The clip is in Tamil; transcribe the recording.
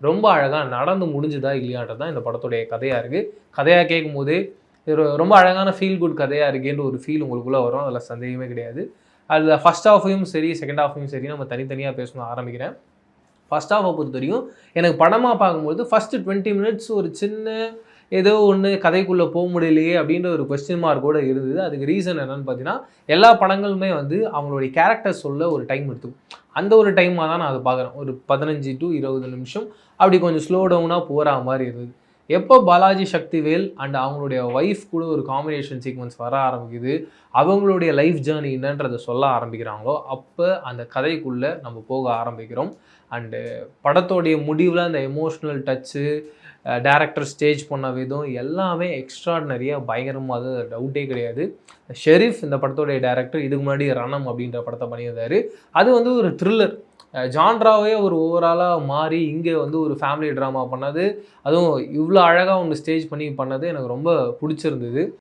ரொம்ப அழகாக நடந்து முடிஞ்சுதா இல்லையான்றது தான் இந்த படத்துடைய கதையாக இருக்குது. கதையாக கேட்கும்போதே இது ரொம்ப அழகான ஃபீல் குட் கதையாக இருக்கேன்ற ஒரு ஃபீல் உங்களுக்குள்ளே வரும். அதில் சந்தேகமே கிடையாது. அதில் ஃபர்ஸ்ட் ஹாஃபையும் சரி, செகண்ட் ஹாஃபையும் சரி நம்ம தனித்தனியாக பேசணும் ஆரம்பிக்கிறேன். ஃபர்ஸ்ட் ஹாஃபை பொறுத்தவரையும் எனக்கு படமாக பார்க்கும்போது ஃபர்ஸ்ட் 20 மினிட்ஸ் ஒரு சின்ன ஏதோ ஒன்று கதைக்குள்ளே போக முடியலையே அப்படின்ற ஒரு கொஸ்டின் மார்க் கூட இருந்தது. அதுக்கு ரீசன் என்னன்னு பார்த்தீங்கன்னா, எல்லா படங்களுமே வந்து அவங்களுடைய கேரக்டர் சொல்ல ஒரு டைம் எடுத்துக்கும். அந்த ஒரு டைமாக தான் நான் அதை பார்க்குறேன். ஒரு 15 to 20 நிமிஷம் அப்படி கொஞ்சம் ஸ்லோ டவுனாக போகிற மாதிரி இருந்தது. எப்போ பாலாஜி சக்திவேல் அண்ட் அவங்களுடைய ஒய்ஃப் கூட ஒரு காம்பினேஷன் சீக்வன்ஸ் வர ஆரம்பிக்குது, அவங்களுடைய லைஃப் ஜேர்னி என்னன்றதை சொல்ல ஆரம்பிக்கிறாங்களோ, அப்போ அந்த கதைக்குள்ளே நம்ம போக ஆரம்பிக்கிறோம். அண்டு படத்தோடைய முடிவில் அந்த எமோஷ்னல் டச்சு, டேரக்டர் ஸ்டேஜ் பண்ண விதம் எல்லாமே எக்ஸ்ட்ராடினரியாக பயங்கரமாக, அது டவுட்டே கிடையாது. ஷெரீஃப் இந்த படத்தோடைய டேரக்டர். இதுக்கு முன்னாடி ரணம் அப்படின்ற படத்தை பண்ணியிருந்தார். அது வந்து ஒரு த்ரில்லர் ஜான்ராவே ஒரு ஓவராலாக மாறி இங்கே வந்து ஒரு ஃபேமிலி ட்ராமா பண்ணது, அதுவும் இவ்வளோ அழகாக ஒன்று ஸ்டேஜ் பண்ணி பண்ணது எனக்கு ரொம்ப பிடிச்சிருந்தது.